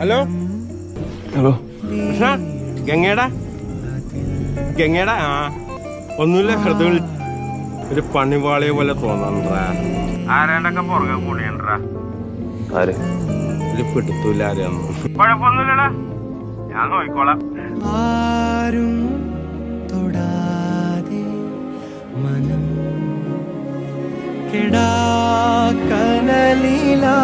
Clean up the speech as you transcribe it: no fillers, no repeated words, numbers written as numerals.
Hello hello Krishna, ഗംഗേടാ ഗംഗേടാ. ആ ഒന്നുമില്ല, ഹൃദയ ഒരു പണിവാളിയെ പോലെ തോന്നണ്ടാ. ആരാണ്ടൊക്കെ പുറകെ കൂടിയണ്ടാ. ആര്? ഒരു പിടുത്തൂല്ല ആരെയൊന്നും. കുഴപ്പമൊന്നുമില്ലടാ, ഞാൻ നോക്കിക്കോളാം. ആരും തൊടാതെ മനം കെടാ കനലിലാ